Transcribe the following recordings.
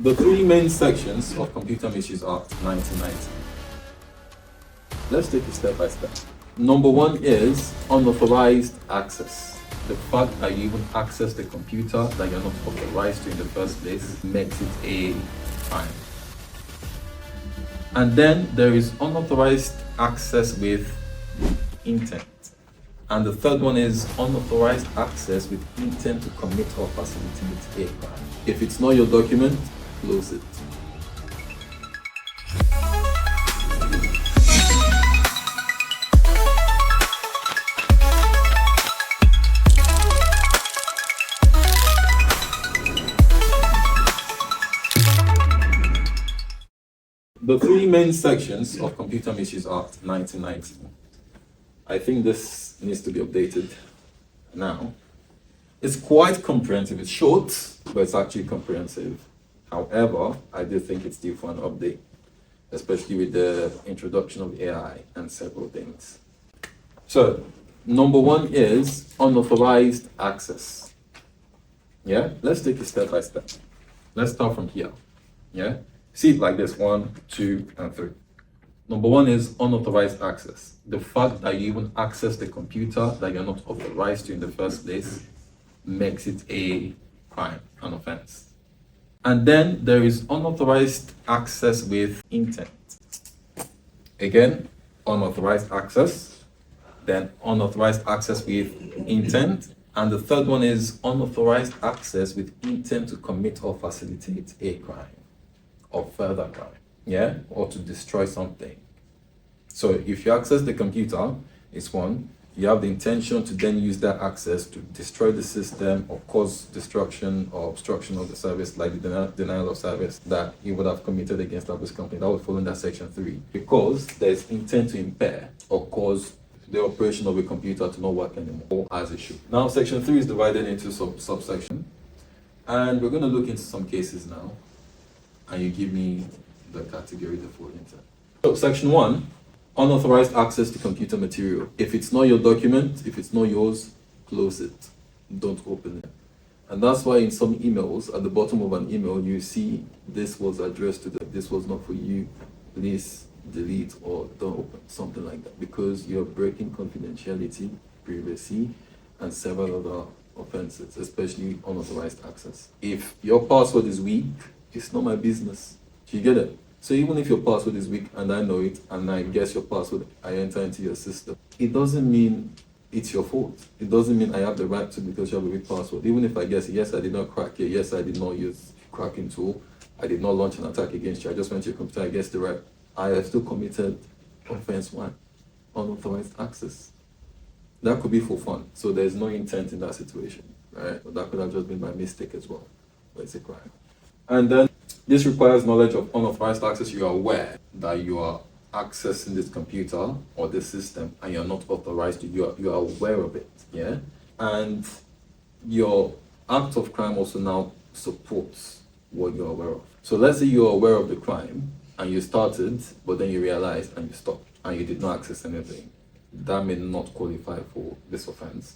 The three main sections of Computer Misuse Act 1990. Let's take it step by step. Number one is unauthorized access. The fact that you even access the computer that you're not authorized to in the first place makes it a crime. And then there is unauthorized access with intent. And the third one is unauthorized access with intent to commit or facilitate a crime. If it's not your document, close it. The three main sections of Computer Misuse Act 1990. I think this needs to be updated now. It's quite comprehensive. It's short, but it's actually comprehensive. However, I do think it's due for an update, especially with the introduction of AI and several things. So, number one is unauthorized access. Yeah, let's take it step by step. Let's start from here. Yeah, see it like this: 1, 2, and 3. Number one is unauthorized access. The fact that you even access the computer that you're not authorized to in the first place makes it a crime, an offense. And then there is unauthorized access with intent. Again, unauthorized access, then unauthorized access with intent, and the third one is unauthorized access with intent to commit or facilitate a crime or further crime, yeah, or to destroy something. So if you access the computer, it's one. You have the intention to then use that access to destroy the system or cause destruction or obstruction of the service, like the denial of service that you would have committed against that company. That would fall under Section 3, because there's intent to impair or cause the operation of a computer to not work anymore as it should. Now, Section 3 is divided into subsection, and we're going to look into some cases now, and you give me the category they fall into. So, Section 1. Unauthorized access to computer material. If it's not your document, if it's not yours, close it. Don't open it. And that's why in some emails, at the bottom of an email, you see this was addressed to this was not for you. Please delete or don't open, something like that, because you're breaking confidentiality, privacy, and several other offenses, especially unauthorized access. If your password is weak, it's not my business. Do you get it? So even if your password is weak and I know it and I guess your password, I enter into your system, it doesn't mean it's your fault. It doesn't mean I have the right to because you have a weak password. Even if I guess, yes, I did not crack it, yes, I did not use a cracking tool, I did not launch an attack against you, I just went to your computer, I guessed the right, I have still committed offense 1, unauthorized access. That could be for fun. So there's no intent in that situation, right? But that could have just been by mistake as well, but it's a crime. And then this requires knowledge of unauthorized access. You are aware that you are accessing this computer or this system and you're not authorized to. You are aware of it, yeah? And your act of crime also now supports what you're aware of. So let's say you're aware of the crime and you started, but then you realized and you stopped and you did not access anything. That may not qualify for this offense.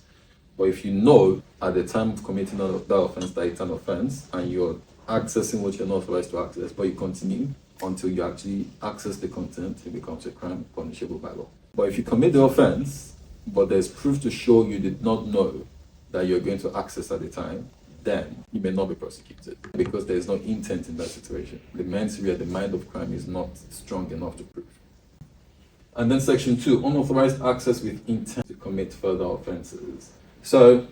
But if you know at the time of committing that offense that it's an offense and you're accessing what you're not authorized to access, but you continue until you actually access the content, it becomes a crime punishable by law. But if you commit the offense, but there's proof to show you did not know that you're going to access at the time, then you may not be prosecuted because there's no intent in that situation. The mens rea, the mind of crime, is not strong enough to prove. And then Section 2, unauthorized access with intent to commit further offenses. So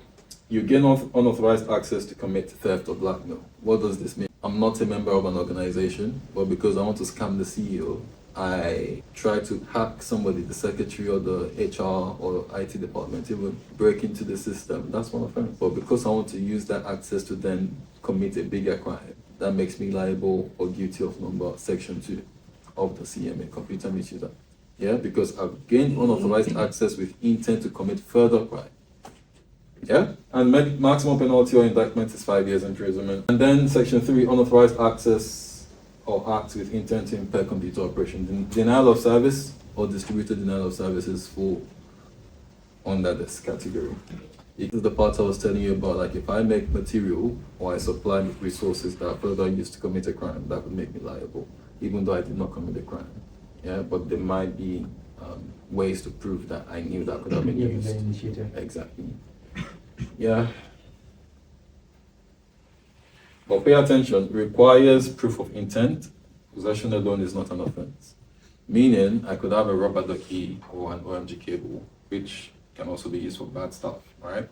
you gain unauthorized access to commit theft or blackmail. What does this mean? I'm not a member of an organization, but because I want to scam the CEO, I try to hack somebody, the secretary or the HR or IT department, even break into the system. That's one offense. But because I want to use that access to then commit a bigger crime, that makes me liable or guilty of Section 2 of the CMA, Computer Misuse Act. Yeah, because I've gained unauthorized access with intent to commit further crime. Yeah, and maximum penalty or indictment is 5 years imprisonment. And then Section 3, unauthorized access or acts with intent to impair computer operation. Denial of service or distributed denial of services fall under this category. It is the part I was telling you about, like if I make material or I supply resources that are further used to commit a crime, that would make me liable, even though I did not commit a crime. Yeah, but there might be ways to prove that I knew that could have been used. Exactly. Yeah. But pay attention, requires proof of intent. Possession alone is not an offense. Meaning, I could have a rubber ducky or an OMG cable, which can also be used for bad stuff, right?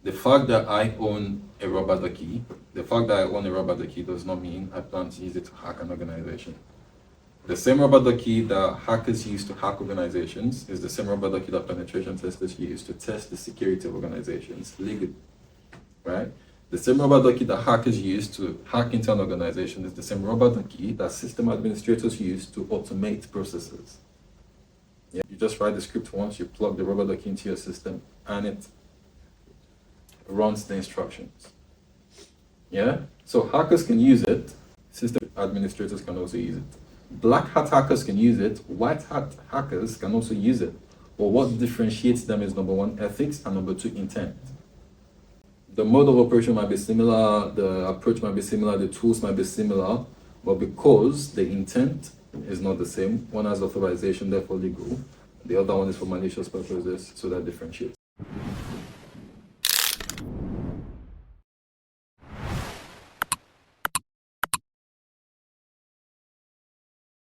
The fact that I own a rubber ducky, does not mean I plan to use it to hack an organization. The same rubber ducky that hackers use to hack organizations is the same rubber ducky that penetration testers use to test the security of organizations legally, right? The same rubber ducky that hackers use to hack into an organization is the same rubber ducky that system administrators use to automate processes. Yeah, you just write the script once, you plug the rubber ducky into your system, and it runs the instructions. Yeah? So hackers can use it, system administrators can also use it. Black hat hackers can use it, white hat hackers can also use it. But what differentiates them is number one, ethics, and number two, intent. The mode of operation might be similar, the approach might be similar, the tools might be similar, but because the intent is not the same, one has authorization, therefore legal, the other one is for malicious purposes, so that differentiates.